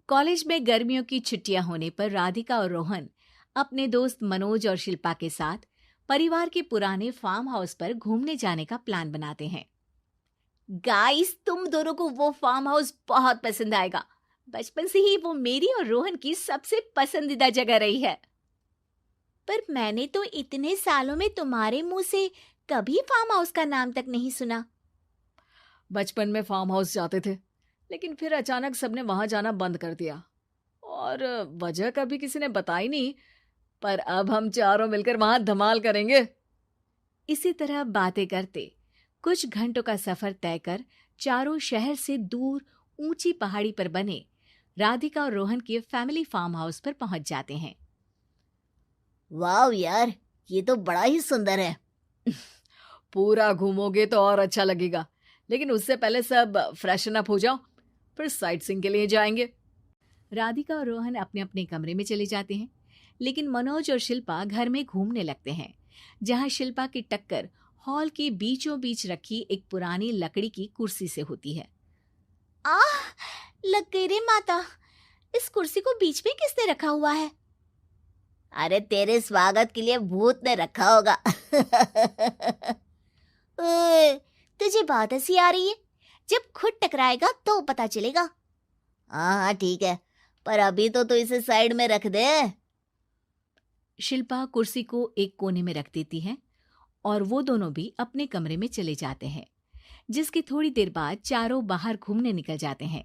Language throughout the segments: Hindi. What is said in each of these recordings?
कॉलेज में गर्मियों की छुट्टियां होने पर राधिका और रोहन अपने दोस्त मनोज और शिल्पा के साथ परिवार के पुराने फार्म हाउस पर घूमने जाने का प्लान बनाते हैं। गाइस, तुम दोनों को वो फार्म हाउस बहुत पसंद आएगा। बचपन से ही वो मेरी और रोहन की सबसे पसंदीदा जगह रही है। पर मैंने तो इतने सालों में तुम्हारे मुंह से कभी फार्म हाउस का नाम तक नहीं सुना। बचपन में फार्म हाउस जाते थे, लेकिन फिर अचानक सबने वहां जाना बंद कर दिया और वजह कभी किसी ने बताई नहीं। पर अब हम चारों मिलकर वहां धमाल करेंगे। इसी तरह बातें करते कुछ घंटों का सफर तय कर चारों शहर से दूर ऊंची पहाड़ी पर बने राधिका और रोहन के फैमिली फार्म हाउस पर पहुंच जाते हैं। वाह यार, ये तो बड़ा ही सुंदर है। पूरा घूमोगे तो और अच्छा लगेगा, लेकिन उससे पहले सब फ्रेशन अप हो जाओ, फिर साइट सीइंग के लिए जाएंगे। राधिका और रोहन अपने अपने कमरे में चले जाते हैं, लेकिन मनोज और शिल्पा घर में घूमने लगते हैं, जहां शिल्पा की टक्कर हॉल के बीचों बीच रखी एक पुरानी लकड़ी की कुर्सी से होती है। आह, लग गई रे माता, इस कुर्सी को बीच में किसने रखा हुआ है? अरे तेरे स्वागत के लिए भूत ने रखा होगा। ओए, तुझे बात हंसी आ रही है? जब खुद टकराएगा तो पता चलेगा। हाँ हाँ ठीक है, पर अभी तो इसे साइड में रख दे। शिल्पा कुर्सी को एक कोने में रख देती है और वो दोनों भी अपने कमरे में चले जाते हैं, जिसकी थोड़ी देर बाद चारों बाहर घूमने निकल जाते हैं।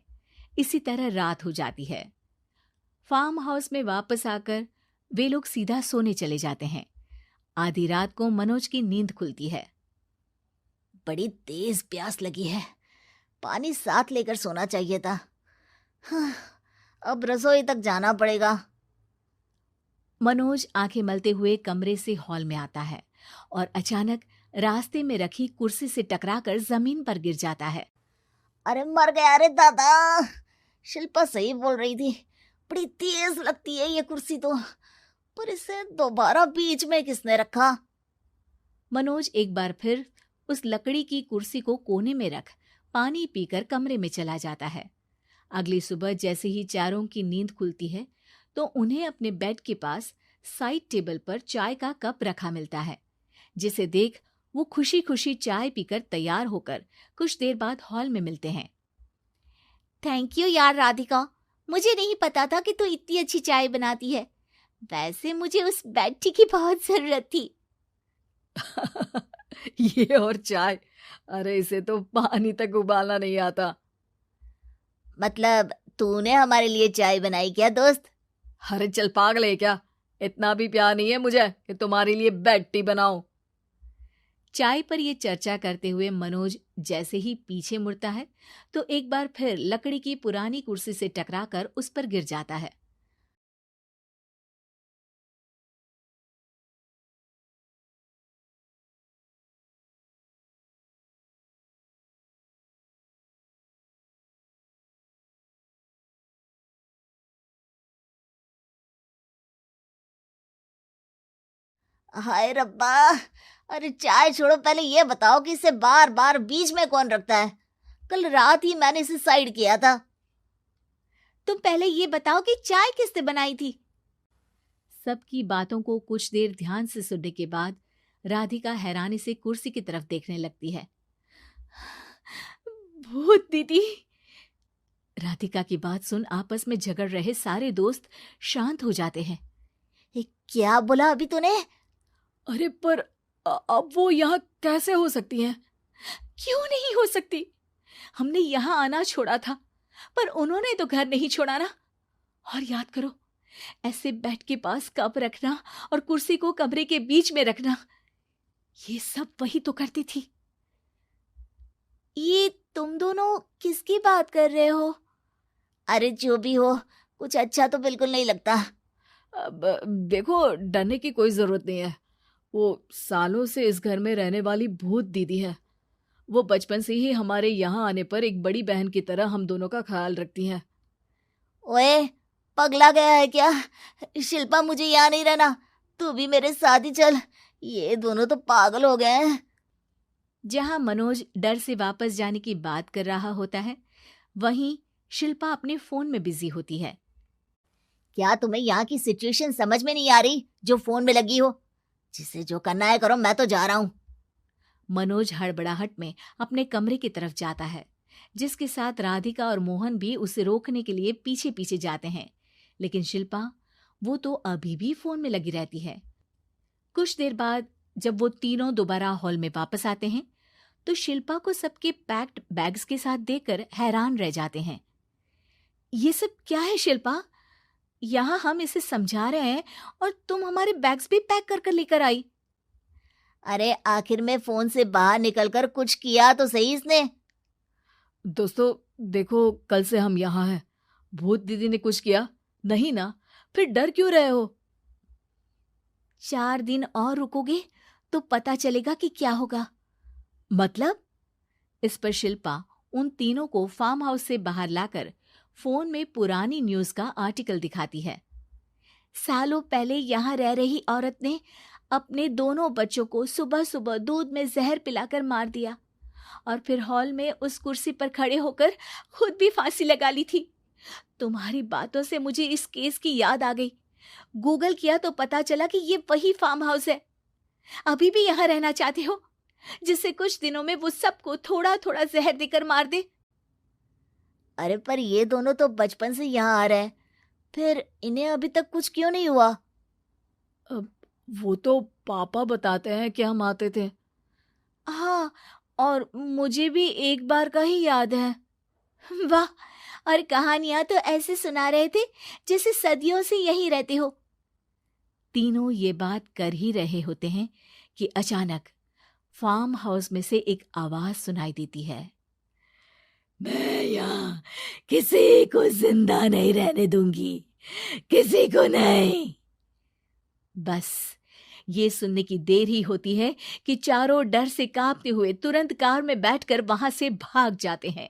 इसी तरह रात हो जाती है। फार्म हाउस में वापस आकर वे लोग सीधा सोने चले जाते हैं। आधी रात को मनोज की नींद खुलती है। बड़ी तेज प्यास लगी है, पानी साथ लेकर सोना चाहिए था। हाँ, अब रसोई तक जाना पड़ेगा। मनोज आंखें मलते हुए कमरे से हॉल में आता है और अचानक रास्ते में रखी कुर्सी से टकराकर जमीन पर गिर जाता है। अरे मर गया रे दादा, शिल्पा सही बोल रही थी, बड़ी तेज लगती है ये कुर्सी तो, पर इसे दोबारा बीच में किसने रखा? मनोज एक बार फिर उस लकड़ी की कुर्सी को कोने में रख पानी पीकर कमरे में चला जाता है। अगली सुबह जैसे ही चारों की नींद खुलती है तो उन्हें अपने बेड के पास साइड टेबल पर चाय का कप रखा मिलता है, जिसे देख वो खुशी खुशी चाय पीकर तैयार होकर कुछ देर बाद हॉल में मिलते हैं। थैंक यू यार राधिका, मुझे नहीं पता था कि तू इतनी अच्छी चाय बनाती है। वैसे मुझे उस बेड टी की बहुत जरूरत थी। ये और चाय, अरे इसे तो पानी तक उबालना नहीं आता। मतलब तूने हमारे लिए चाय बनाई क्या दोस्त? अरे चल पागल है क्या, इतना भी प्यार नहीं है मुझे कि तुम्हारे लिए बेड टी बनाऊं। चाय पर ये चर्चा करते हुए मनोज जैसे ही पीछे मुड़ता है तो एक बार फिर लकड़ी की पुरानी कुर्सी से टकराकर उस पर गिर जाता है। हाय रब्बा, अरे चाय छोड़ो, पहले ये बताओ कि इसे बार बार बीच में कौन रखता है? कल रात ही मैंने इसे साइड किया था। तुम पहले ये बताओ कि चाय किसने बनाई थी? सबकी बातों को कुछ देर ध्यान से सुनने के बाद राधिका हैरानी से कुर्सी की तरफ देखने लगती है। भूत दीदी। राधिका की बात सुन आपस में झगड़ रहे सारे दोस्त शांत हो जाते हैं। क्या बोला अभी तूने? अरे पर अब वो यहाँ कैसे हो सकती हैं? क्यों नहीं हो सकती? हमने यहाँ आना छोड़ा था, पर उन्होंने तो घर नहीं छोड़ा ना। और याद करो, ऐसे बेड के पास कप रखना और कुर्सी को कमरे के बीच में रखना, ये सब वही तो करती थी। ये तुम दोनों किसकी बात कर रहे हो? अरे जो भी हो, कुछ अच्छा तो बिल्कुल नहीं लगता। अब देखो, डरने की कोई जरूरत नहीं है। वो सालों से इस घर में रहने वाली भूत दीदी है। वो बचपन से ही हमारे यहाँ आने पर एक बड़ी बहन की तरह हम दोनों का ख्याल रखती हैं। ओए, पगला गया है क्या? शिल्पा, मुझे यहाँ नहीं रहना, तू भी मेरे साथ ही चल। ये दोनों तो पागल हो गए हैं। जहां मनोज डर से वापस जाने की बात कर रहा होता है, वहीं शिल्पा अपने फोन में बिजी होती है। क्या तुम्हें यहाँ की सिचुएशन समझ में नहीं आ रही जो फोन में लगी हो? जिसे जो करना है करो, मैं तो जा रहा हूँ। मनोज हड़बड़ाहट में अपने कमरे की तरफ जाता है, जिसके साथ राधिका और मोहन भी उसे रोकने के लिए पीछे पीछे जाते हैं। लेकिन शिल्पा, वो तो अभी भी फोन में लगी रहती है। कुछ देर बाद जब वो तीनों दोबारा हॉल में वापस आते हैं तो शिल्पा को सबके पैक्ड बैग्स के साथ देखकर हैरान रह जाते हैं। ये सब क्या है शिल्पा? यहाँ हम इसे समझा रहे हैं और तुम हमारे बैग्स भी पैक कर कर लेकर आई। अरे आखिर में फोन से बाहर निकलकर कुछ किया तो सही इसने। दोस्तों देखो, कल से हम यहाँ हैं। भूत दीदी ने कुछ किया नहीं ना? फिर डर क्यों रहे हो? 4 दिन और रुकोगे तो पता चलेगा कि क्या होगा। मतलब? इस पर शिल्पा उन तीनों को फार्म हाउस से बाहर लाकर फोन में पुरानी न्यूज का आर्टिकल दिखाती है। सालों पहले यहाँ रह रही औरत ने अपने दोनों बच्चों को सुबह सुबह दूध में जहर पिलाकर मार दिया और फिर हॉल में उस कुर्सी पर खड़े होकर खुद भी फांसी लगा ली थी। तुम्हारी बातों से मुझे इस केस की याद आ गई। गूगल किया तो पता चला कि ये वही फार्म हाउस है। अभी भी यहाँ रहना चाहते हो, जिससे कुछ दिनों में वो सबको थोड़ा थोड़ा जहर देकर मार दे? अरे पर ये दोनों तो बचपन से यहाँ आ रहे हैं, फिर इन्हें अभी तक कुछ क्यों नहीं हुआ? वो तो पापा बताते हैं कि हम आते थे। हाँ, और मुझे भी एक बार का ही याद है। वाह, और कहानियां तो ऐसे सुना रहे थे जैसे सदियों से यहीं रहते हो। तीनों ये बात कर ही रहे होते हैं कि अचानक फार्म हाउस में से एक आवाज सुनाई देती है। मैं यहाँ किसी को जिंदा नहीं रहने दूंगी, किसी को नहीं। बस ये सुनने की देर ही होती है कि चारों डर से कांपते हुए तुरंत कार में बैठकर वहां से भाग जाते हैं।